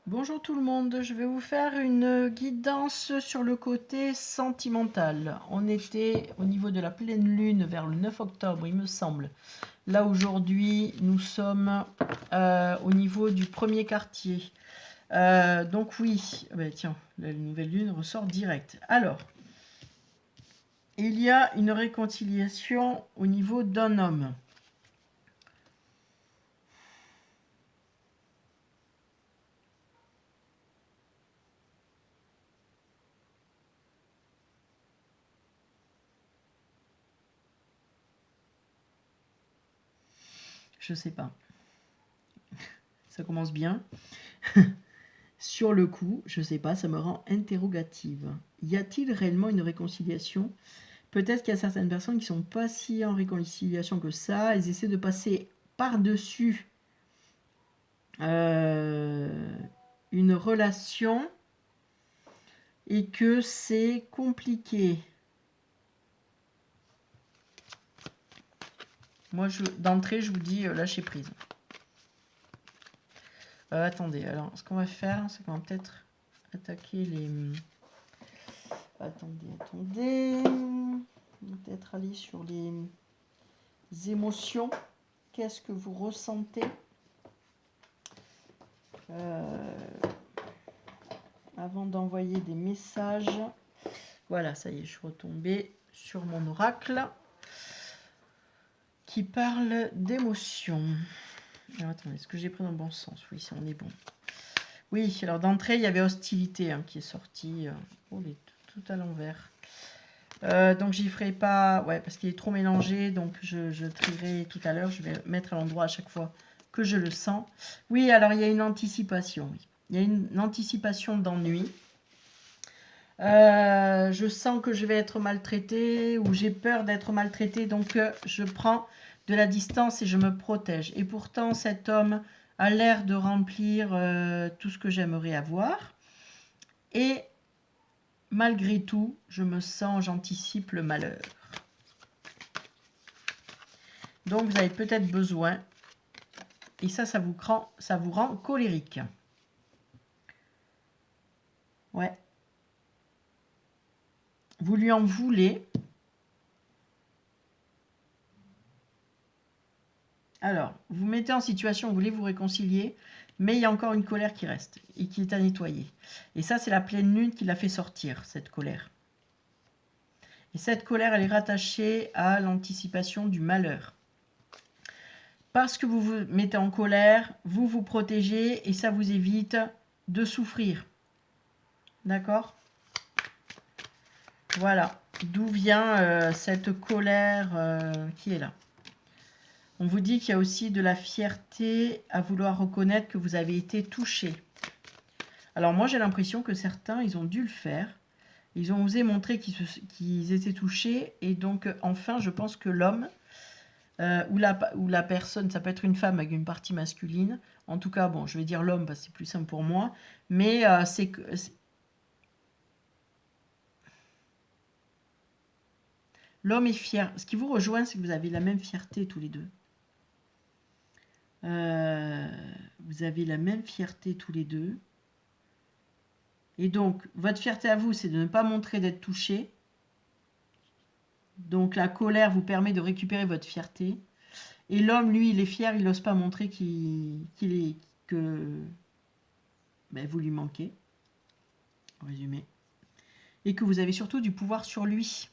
Bonjour tout le monde, je vais vous faire une guidance sur le côté sentimental. On était au niveau de la pleine lune vers le 9 octobre, il me semble. Là aujourd'hui, nous sommes au niveau du premier quartier. Donc oui, tiens, la nouvelle lune ressort direct. Alors, il y a une réconciliation au niveau d'un homme. Je sais pas. Ça commence bien. Sur le coup, je sais pas, ça me rend interrogative. Y a-t-il réellement une réconciliation? Peut-être qu'il y a certaines personnes qui sont pas si en réconciliation que ça. Elles essaient de passer par-dessus une relation et que c'est compliqué. Moi, d'entrée, je vous dis lâcher prise. Attendez, alors, ce qu'on va faire, c'est qu'on va peut-être attaquer les... Attendez. On va peut-être aller sur les émotions. Qu'est-ce que vous ressentez avant d'envoyer des messages? Voilà, ça y est, je suis retombée sur mon oracle qui parle d'émotions. Alors attendez, est-ce que j'ai pris dans le bon sens? Oui, ça on est bon. Oui, alors d'entrée, il y avait hostilité qui est sortie. Oh, il est tout à l'envers. Donc j'y ferai pas, ouais, parce qu'il est trop mélangé, donc je trierai tout à l'heure. Je vais mettre à l'endroit à chaque fois que je le sens. Oui, alors il y a une anticipation. Oui. Il y a une anticipation d'ennui. Je sens que je vais être maltraitée ou j'ai peur d'être maltraitée, donc je prends de la distance et je me protège. Et pourtant, cet homme a l'air de remplir tout ce que j'aimerais avoir. Et malgré tout, je me sens, j'anticipe le malheur. Donc vous avez peut-être besoin, et ça vous rend colérique. Ouais. Vous lui en voulez. Alors, vous mettez en situation, vous voulez vous réconcilier, mais il y a encore une colère qui reste et qui est à nettoyer. Et ça, c'est la pleine lune qui l'a fait sortir, cette colère. Et cette colère, elle est rattachée à l'anticipation du malheur. Parce que vous vous mettez en colère, vous vous protégez et ça vous évite de souffrir. D'accord? Voilà. D'où vient cette colère qui est là. On vous dit qu'il y a aussi de la fierté à vouloir reconnaître que vous avez été touché. Alors moi, j'ai l'impression que certains, ils ont dû le faire. Ils ont osé montrer qu'ils étaient touchés. Et donc, enfin, je pense que l'homme ou la personne, ça peut être une femme avec une partie masculine. En tout cas, bon, je vais dire l'homme parce que c'est plus simple pour moi. Mais c'est que... L'homme est fier. Ce qui vous rejoint, c'est que vous avez la même fierté tous les deux. Vous avez la même fierté tous les deux. Et donc, votre fierté à vous, c'est de ne pas montrer d'être touché. Donc, la colère vous permet de récupérer votre fierté. Et l'homme, lui, il est fier, il n'ose pas montrer que vous lui manquez, en résumé. Et que vous avez surtout du pouvoir sur lui.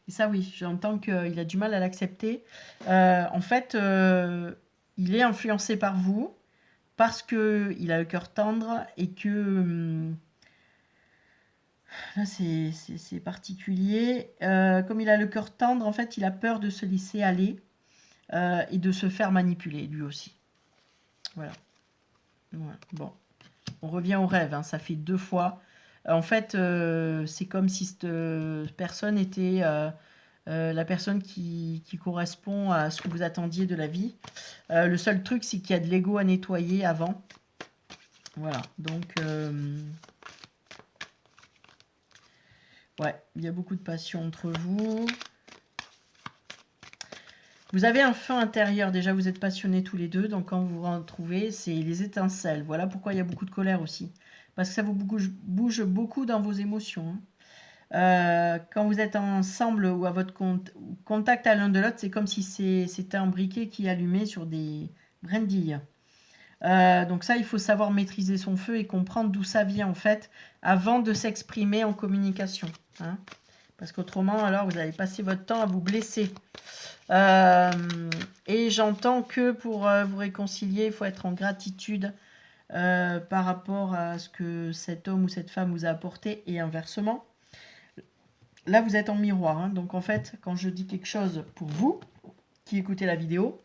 Et ça, oui, j'entends qu'il a du mal à l'accepter. En fait, il est influencé par vous parce qu'il a le cœur tendre et que... là, c'est particulier. Comme il a le cœur tendre, en fait, il a peur de se laisser aller et de se faire manipuler, lui aussi. Voilà. Ouais, bon. On revient au rêve, hein, ça fait 2 fois. En fait, c'est comme si cette personne était la personne qui correspond à ce que vous attendiez de la vie. Le seul truc, c'est qu'il y a de l'ego à nettoyer avant. Voilà, donc... ouais, il y a beaucoup de passion entre vous. Vous avez un feu intérieur, déjà vous êtes passionnés tous les deux, donc quand vous vous retrouvez, c'est les étincelles. Voilà pourquoi il y a beaucoup de colère aussi. Parce que ça vous bouge beaucoup dans vos émotions. Quand vous êtes ensemble ou à votre contact à l'un de l'autre, c'est comme si c'était un briquet qui allumait sur des brindilles. Donc ça, il faut savoir maîtriser son feu et comprendre d'où ça vient en fait, avant de s'exprimer en communication. Hein. Parce qu'autrement, alors, vous allez passer votre temps à vous blesser. Et j'entends que pour vous réconcilier, il faut être en gratitude par rapport à ce que cet homme ou cette femme vous a apporté et inversement. Là, vous êtes en miroir. Hein, donc, en fait, quand je dis quelque chose pour vous, qui écoutez la vidéo,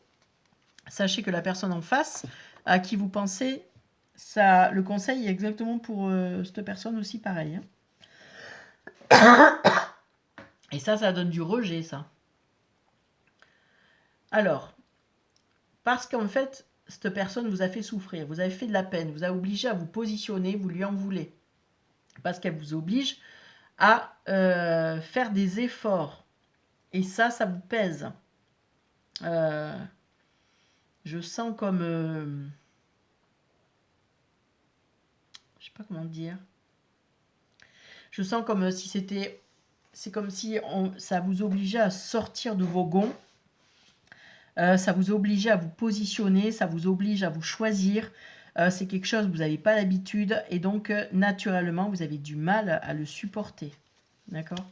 sachez que la personne en face, à qui vous pensez, ça, le conseil est exactement pour cette personne aussi pareil. Hein. Et ça donne du rejet, ça. Alors, parce qu'en fait, cette personne vous a fait souffrir, vous avez fait de la peine, vous a obligé à vous positionner, vous lui en voulez. Parce qu'elle vous oblige à faire des efforts. Et ça vous pèse. Je sens comme... je sais pas comment dire. Je sens comme si c'était... C'est comme si ça vous obligeait à sortir de vos gonds. Ça vous obligeait à vous positionner, ça vous oblige à vous choisir. C'est quelque chose, vous n'avez pas l'habitude. Et donc, naturellement, vous avez du mal à le supporter. D'accord ?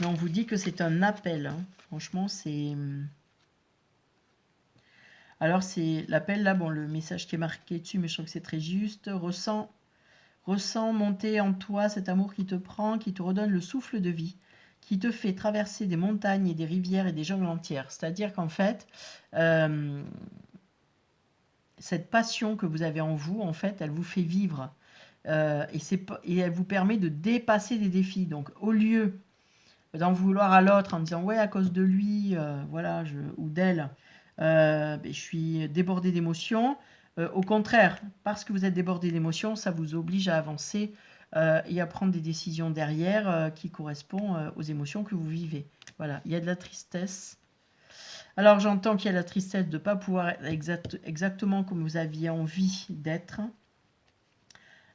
Mais on vous dit que c'est un appel. Hein. Franchement, c'est... Alors, c'est l'appel là, bon, le message qui est marqué dessus, mais je trouve que c'est très juste. Ressens monter en toi cet amour qui te prend, qui te redonne le souffle de vie, qui te fait traverser des montagnes et des rivières et des jungles entières. C'est-à-dire qu'en fait, cette passion que vous avez en vous, en fait, elle vous fait vivre. Et elle vous permet de dépasser des défis. Donc, au lieu d'en vouloir à l'autre en disant « ouais, à cause de lui, voilà, ou d'elle, je suis débordé d'émotions », au contraire, parce que vous êtes débordé d'émotions, ça vous oblige à avancer et à prendre des décisions derrière qui correspondent aux émotions que vous vivez. Voilà, il y a de la tristesse. Alors j'entends qu'il y a la tristesse de ne pas pouvoir être exactement comme vous aviez envie d'être.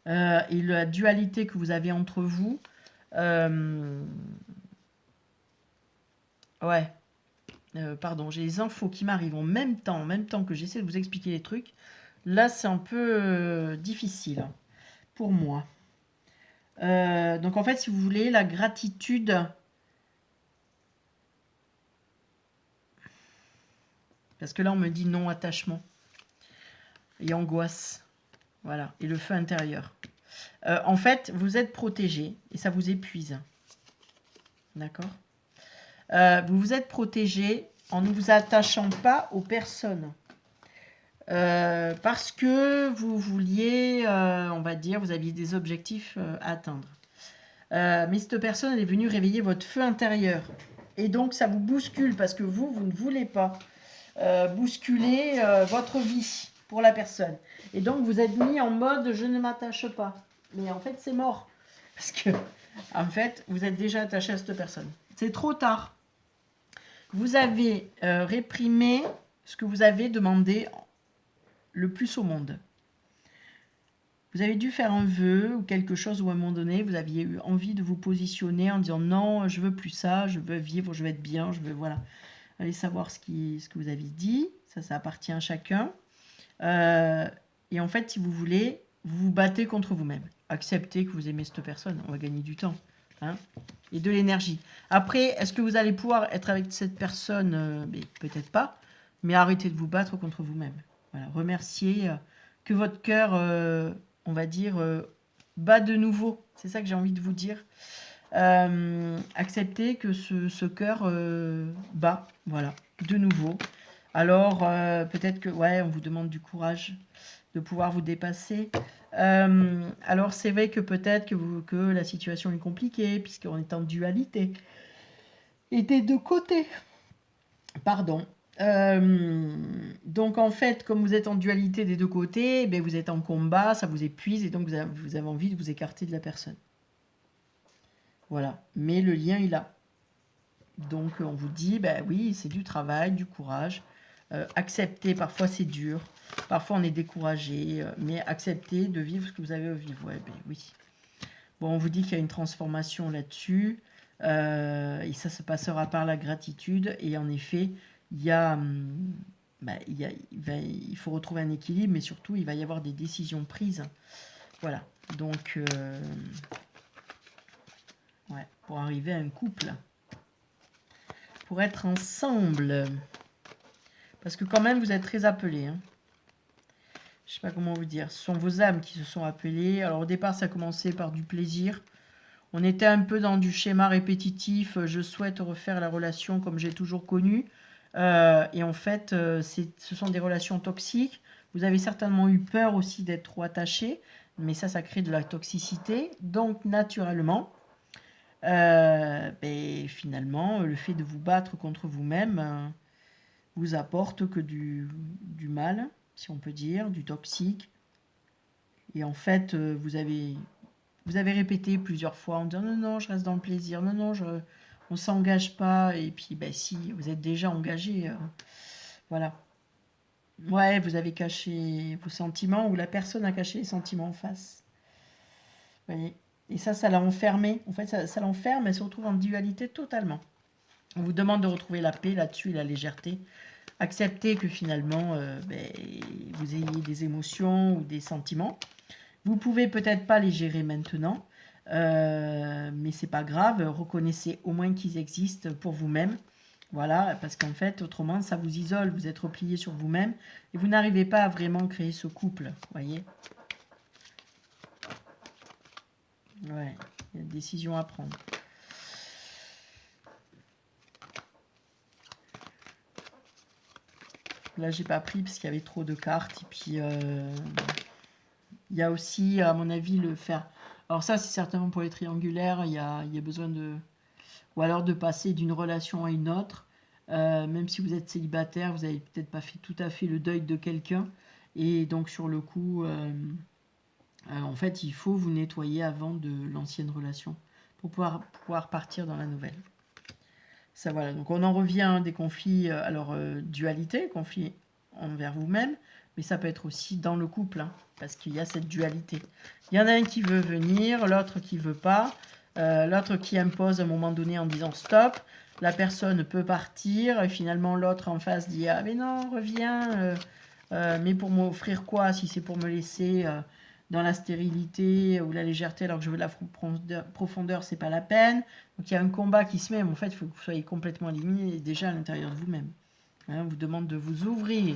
Et la dualité que vous avez entre vous. Ouais. Pardon, j'ai les infos qui m'arrivent en même temps que j'essaie de vous expliquer les trucs. Là, c'est un peu difficile pour moi. Donc en fait, si vous voulez, la gratitude... Parce que là, on me dit non-attachement. Et angoisse. Voilà. Et le feu intérieur. En fait, vous êtes protégé et ça vous épuise. D'accord ? Vous vous êtes protégé en ne vous attachant pas aux personnes. Parce que vous vouliez, on va dire, vous aviez des objectifs à atteindre. Mais cette personne, elle est venue réveiller votre feu intérieur. Et donc, ça vous bouscule parce que vous ne voulez pas bousculer votre vie pour la personne. Et donc, vous êtes mis en mode « je ne m'attache pas ». Mais en fait, c'est mort. Parce que, en fait, vous êtes déjà attaché à cette personne. C'est trop tard. Vous avez réprimé ce que vous avez demandé le plus au monde. Vous avez dû faire un vœu ou quelque chose où à un moment donné, vous aviez eu envie de vous positionner en disant non, je veux plus ça, je veux vivre, je veux être bien, je veux, voilà. Allez savoir ce que vous avez dit, ça appartient à chacun. Et en fait, si vous voulez, vous vous battez contre vous-même. Acceptez que vous aimez cette personne, on va gagner du temps. Hein, et de l'énergie. Après, est-ce que vous allez pouvoir être avec cette personne peut-être pas, mais arrêtez de vous battre contre vous-même. Voilà, remerciez que votre cœur, on va dire, bat de nouveau. C'est ça que j'ai envie de vous dire. Acceptez que ce cœur bat, voilà, de nouveau. Alors, peut-être que, ouais, on vous demande du courage de pouvoir vous dépasser. Alors, c'est vrai que peut-être que la situation est compliquée, puisqu'on est en dualité. Et des deux côtés. Pardon. Donc, en fait, comme vous êtes en dualité des deux côtés, ben, vous êtes en combat, ça vous épuise, et donc vous avez envie de vous écarter de la personne. Voilà. Mais le lien est là. Donc, on vous dit, ben oui, c'est du travail, du courage. Accepter, parfois c'est dur, parfois on est découragé, mais accepter de vivre ce que vous avez à vivre. Ouais, ben oui. Bon, on vous dit qu'il y a une transformation là-dessus, et ça se passera par la gratitude. Et en effet, il y a, il faut retrouver un équilibre, mais surtout, il va y avoir des décisions prises. Voilà. Donc, ouais, pour arriver à un couple, pour être ensemble. Parce que quand même, vous êtes très appelés. Hein. Je sais pas comment vous dire. Ce sont vos âmes qui se sont appelées. Alors au départ, ça a commencé par du plaisir. On était un peu dans du schéma répétitif. Je souhaite refaire la relation comme j'ai toujours connu. Et en fait, ce sont des relations toxiques. Vous avez certainement eu peur aussi d'être trop attaché. Mais ça crée de la toxicité. Donc naturellement, finalement, le fait de vous battre contre vous-même vous apporte que du mal, si on peut dire, du toxique. Et en fait, vous avez répété plusieurs fois en disant non, non, je reste dans le plaisir, non, non, on s'engage pas. Et puis, ben, si vous êtes déjà engagé, voilà. Ouais, vous avez caché vos sentiments ou la personne a caché les sentiments en face. Vous voyez. Et ça l'a enfermé. En fait, ça l'enferme, elle se retrouve en dualité totalement. On vous demande de retrouver la paix là-dessus, la légèreté. Accepter que finalement, vous ayez des émotions ou des sentiments. Vous pouvez peut-être pas les gérer maintenant, mais c'est pas grave. Reconnaissez au moins qu'ils existent pour vous-même. Voilà, parce qu'en fait, autrement, ça vous isole. Vous êtes replié sur vous-même et vous n'arrivez pas à vraiment créer ce couple. Voyez. Ouais, il y a une décision à prendre. Là, j'ai pas pris parce qu'il y avait trop de cartes. Et puis, il y a aussi, à mon avis, le faire. Alors ça, c'est certainement pour les triangulaires. Il y a besoin de... Ou alors de passer d'une relation à une autre. Même si vous êtes célibataire, vous n'avez peut-être pas fait tout à fait le deuil de quelqu'un. Et donc, sur le coup, en fait, il faut vous nettoyer avant de l'ancienne relation pour pouvoir partir dans la nouvelle. Ça, voilà. Donc, on en revient à des conflits, dualité, conflit envers vous-même, mais ça peut être aussi dans le couple, hein, parce qu'il y a cette dualité. Il y en a un qui veut venir, l'autre qui veut pas, l'autre qui impose à un moment donné en disant stop. La personne peut partir, et finalement l'autre en face dit ah mais non, reviens, mais pour m'offrir quoi si c'est pour me laisser dans la stérilité ou la légèreté alors que je veux de la profondeur, c'est pas la peine. Donc il y a un combat qui se met, mais en fait il faut que vous soyez complètement aligné déjà à l'intérieur de vous-même. Hein, on vous demande de vous ouvrir.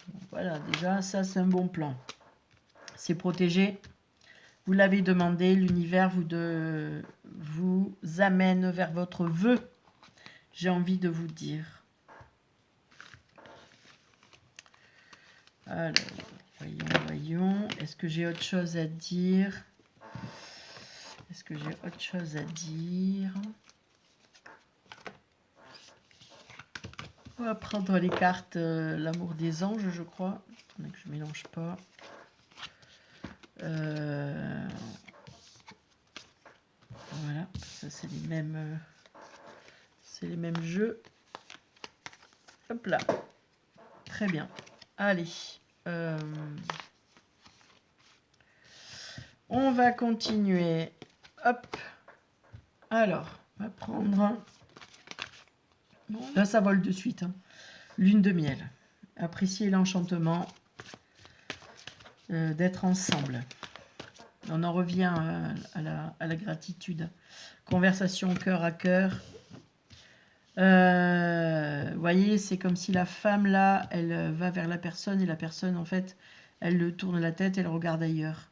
Donc, voilà, déjà ça c'est un bon plan. C'est protégé. Vous l'avez demandé, l'univers vous amène vers votre vœu. J'ai envie de vous dire. Alors, voyons. Est-ce que j'ai autre chose à dire? Est-ce que j'ai autre chose à dire? On va prendre les cartes l'amour des anges, je crois. Que je ne mélange pas. Voilà, ça c'est les mêmes jeux. Hop là. Très bien. Allez. On va continuer. Hop. Alors, on va prendre... Bon, là, ça vole de suite. Hein. Lune de miel. Appréciez l'enchantement d'être ensemble. On en revient à la gratitude. Conversation cœur à cœur. Vous voyez, c'est comme si la femme, là, elle va vers la personne et la personne, en fait, elle le tourne la tête, elle regarde ailleurs.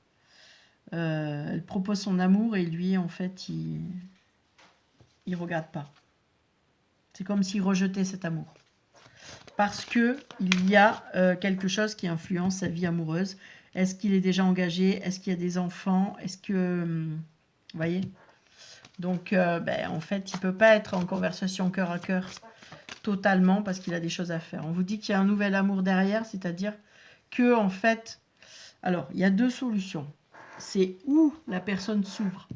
Elle propose son amour et lui, en fait, il regarde pas. C'est comme s'il rejetait cet amour. Parce que il y a quelque chose qui influence sa vie amoureuse. Est-ce qu'il est déjà engagé? Est-ce qu'il y a des enfants? Est-ce que... vous voyez? Donc, en fait, il ne peut pas être en conversation cœur à cœur totalement parce qu'il a des choses à faire. On vous dit qu'il y a un nouvel amour derrière, c'est-à-dire que, en fait... Alors, il y a deux solutions. C'est où la personne s'ouvre.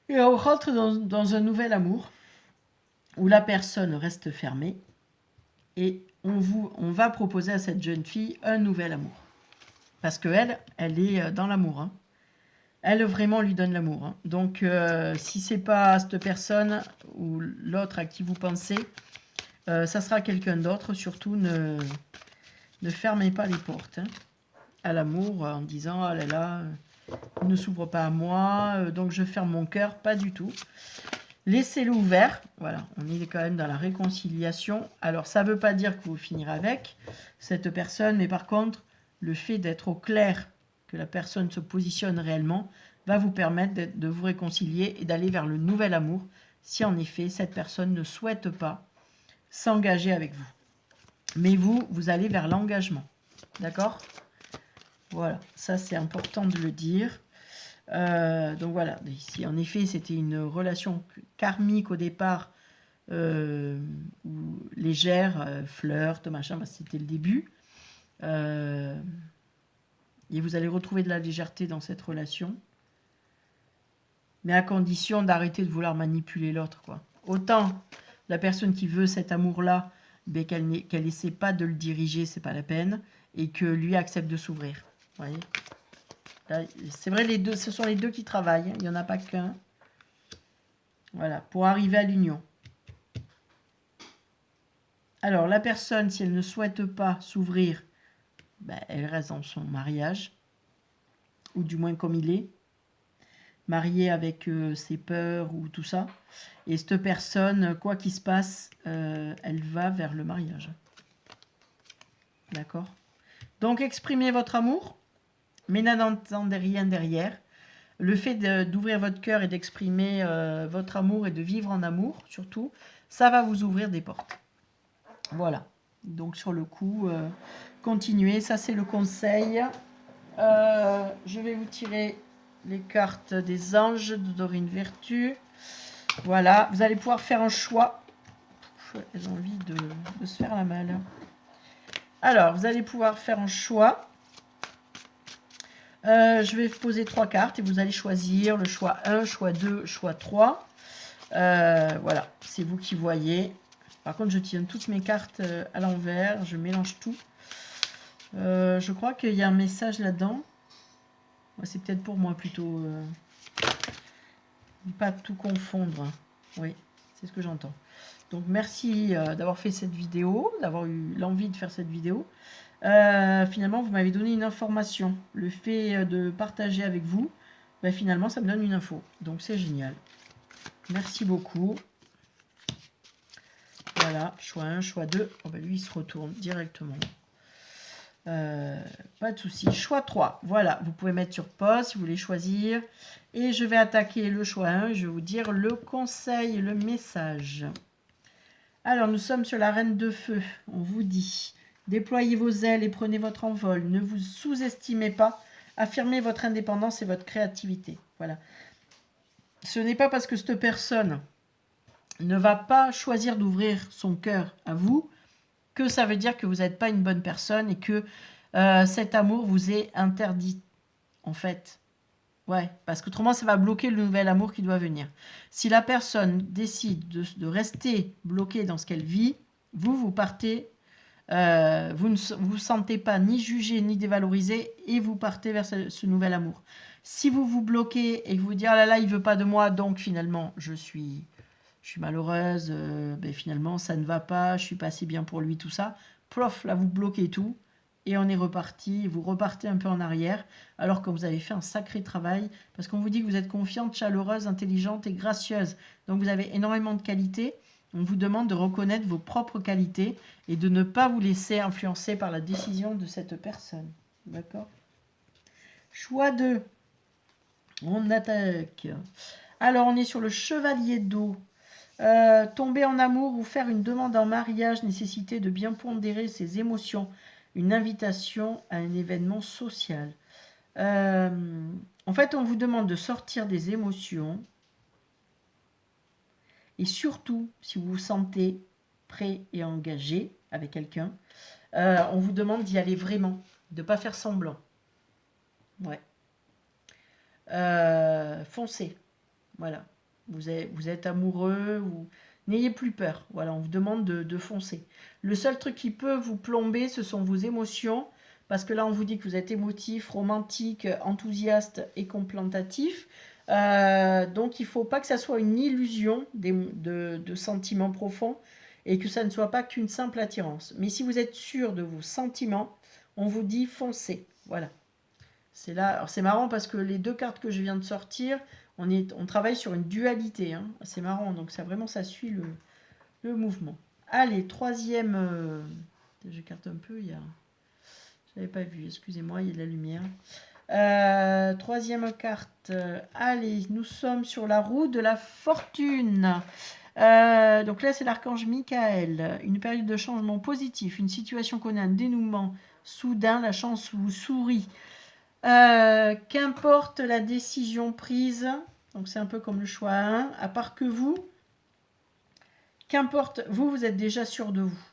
Et on rentre dans un nouvel amour où la personne reste fermée et on va proposer à cette jeune fille un nouvel amour. Parce qu'elle, elle est dans l'amour. Hein. Elle vraiment lui donne l'amour. Hein. Donc, si c'est pas cette personne ou l'autre à qui vous pensez, ça sera quelqu'un d'autre. Surtout, ne fermez pas les portes hein, à l'amour en disant « Oh là là, il ne s'ouvre pas à moi, donc je ferme mon cœur. » Pas du tout. Laissez-le ouvert. Voilà, on est quand même dans la réconciliation. Alors, ça ne veut pas dire que vous finirez avec cette personne, mais par contre, le fait d'être au clair que la personne se positionne réellement va vous permettre de vous réconcilier et d'aller vers le nouvel amour si en effet cette personne ne souhaite pas s'engager avec vous. Mais vous allez vers l'engagement. D'accord ? Voilà, ça c'est important de le dire. Donc voilà, ici en effet c'était une relation karmique au départ, légère, flirt, machin, bah, c'était le début. Et vous allez retrouver de la légèreté dans cette relation. Mais à condition d'arrêter de vouloir manipuler l'autre, quoi. Autant la personne qui veut cet amour-là, ben, qu'elle essaie pas de le diriger, c'est pas la peine, et que lui accepte de s'ouvrir. Voyez. C'est vrai, les deux, ce sont les deux qui travaillent. Il n'y en a pas qu'un. Voilà, pour arriver à l'union. Alors, la personne, si elle ne souhaite pas s'ouvrir, ben, elle reste dans son mariage, ou du moins comme il est, marié avec ses peurs ou tout ça. Et cette personne, quoi qu'il se passe, elle va vers le mariage. D'accord ? Donc, exprimez votre amour, mais n'entendez rien derrière. Le fait d'ouvrir votre cœur et d'exprimer votre amour et de vivre en amour, surtout, ça va vous ouvrir des portes. Voilà. Donc, sur le coup, continuez. Ça, c'est le conseil. Je vais vous tirer les cartes des anges de Dorine Vertu. Voilà. Vous allez pouvoir faire un choix. Elles ont envie de se faire la malle. Alors, vous allez pouvoir faire un choix. Je vais poser 3 cartes et vous allez choisir le choix 1, choix 2, choix 3. Voilà, c'est vous qui voyez. Par contre, je tiens toutes mes cartes à l'envers, je mélange tout. Je crois qu'il y a un message là-dedans. C'est peut-être pour moi plutôt. Pas tout confondre. Oui, c'est ce que j'entends. Donc, merci d'avoir fait cette vidéo, d'avoir eu l'envie de faire cette vidéo. Finalement, vous m'avez donné une information. Le fait de partager avec vous, ben, finalement, ça me donne une info. Donc, c'est génial. Merci beaucoup. Voilà, choix 1, choix 2. Oh ben, lui, il se retourne directement. Pas de souci. Choix 3. Voilà, vous pouvez mettre sur pause si vous voulez choisir. Et je vais attaquer le choix 1. Je vais vous dire le conseil, le message. Alors, nous sommes sur la reine de feu. On vous dit... Déployez vos ailes et prenez votre envol. Ne vous sous-estimez pas. Affirmez votre indépendance et votre créativité. Voilà. Ce n'est pas parce que cette personne ne va pas choisir d'ouvrir son cœur à vous que ça veut dire que vous n'êtes pas une bonne personne et que cet amour vous est interdit, en fait. Ouais, parce qu'autrement, ça va bloquer le nouvel amour qui doit venir. Si la personne décide de rester bloquée dans ce qu'elle vit, vous partez... vous ne vous sentez pas ni jugé ni dévalorisé et vous partez vers ce nouvel amour. Si vous vous bloquez et que vous dites « Ah là là, il ne veut pas de moi, donc finalement, je suis malheureuse, ben finalement, ça ne va pas, je ne suis pas assez bien pour lui, tout ça. » Prof, là, vous bloquez tout et on est reparti. Vous repartez un peu en arrière alors que vous avez fait un sacré travail parce qu'on vous dit que vous êtes confiante, chaleureuse, intelligente et gracieuse. Donc, vous avez énormément de qualités. On vous demande de reconnaître vos propres qualités et de ne pas vous laisser influencer par la décision de cette personne. D'accord ? Choix 2. On attaque. Alors, on est sur le chevalier d'eau. Tomber en amour ou faire une demande en mariage, nécessité de bien pondérer ses émotions. Une invitation à un événement social. En fait, on vous demande de sortir des émotions. Et surtout, si vous vous sentez prêt et engagé avec quelqu'un, on vous demande d'y aller vraiment, de ne pas faire semblant. Ouais. Foncez. Voilà. Vous êtes amoureux, n'ayez plus peur. Voilà, on vous demande de foncer. Le seul truc qui peut vous plomber, ce sont vos émotions. Parce que là, on vous dit que vous êtes émotif, romantique, enthousiaste et contemplatif. Donc, il ne faut pas que ça soit une illusion de sentiments profonds et que ça ne soit pas qu'une simple attirance. Mais si vous êtes sûr de vos sentiments, on vous dit foncez. Voilà. C'est là. Alors, c'est marrant parce que les deux cartes que je viens de sortir, on travaille sur une dualité. Hein. C'est marrant. Donc, ça suit le mouvement. Allez, troisième. J'écarte un peu. Je n'avais pas vu. Excusez-moi, il y a de la lumière. Troisième carte. Allez, nous sommes sur la roue de la fortune. Donc là, c'est l'archange Michael. Une période de changement positif. Une situation connaît un dénouement soudain. La chance vous sourit. Qu'importe la décision prise. Donc c'est un peu comme le choix 1. À part que vous, qu'importe, vous êtes déjà sûr de vous.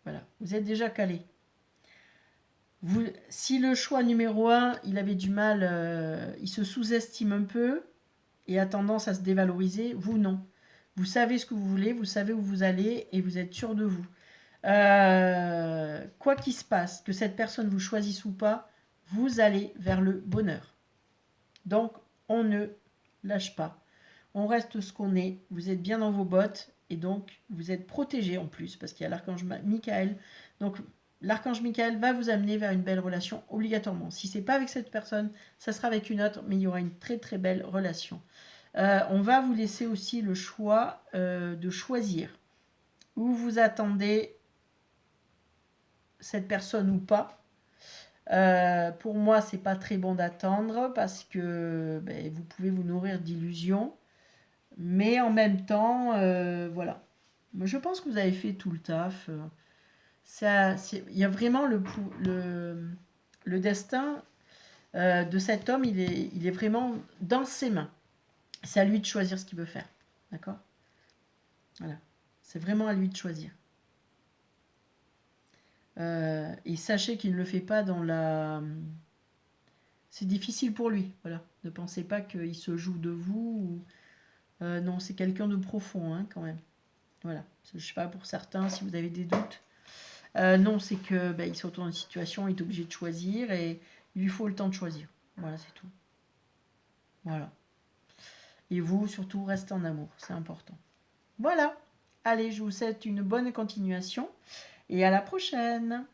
Voilà, vous êtes déjà calé. Si le choix numéro 1, il avait du mal, il se sous-estime un peu et a tendance à se dévaloriser, vous non. Vous savez ce que vous voulez, vous savez où vous allez et vous êtes sûr de vous. Quoi qu'il se passe, que cette personne vous choisisse ou pas, vous allez vers le bonheur. Donc, on ne lâche pas. On reste ce qu'on est, vous êtes bien dans vos bottes et donc vous êtes protégé en plus parce qu'il y a l'archange Michael. Donc, l'archange Michael va vous amener vers une belle relation obligatoirement. Si ce n'est pas avec cette personne, ça sera avec une autre, mais il y aura une très très belle relation. On va vous laisser aussi le choix de choisir où vous attendez cette personne ou pas. Pour moi, c'est pas très bon d'attendre parce que vous pouvez vous nourrir d'illusions. Mais en même temps, voilà. Je pense que vous avez fait tout le taf. Il y a vraiment le destin de cet homme, il est vraiment dans ses mains. C'est à lui de choisir ce qu'il veut faire. D'accord ? Voilà. C'est vraiment à lui de choisir. Et sachez qu'il ne le fait pas dans la... C'est difficile pour lui. Voilà. Ne pensez pas qu'il se joue de vous. Non, c'est quelqu'un de profond, hein, quand même. Voilà. Je ne sais pas pour certains si vous avez des doutes. Non, c'est que il se retrouve dans une situation, il est obligé de choisir et il lui faut le temps de choisir. Voilà, c'est tout. Voilà. Et vous, surtout, restez en amour, c'est important. Voilà. Allez, je vous souhaite une bonne continuation et à la prochaine.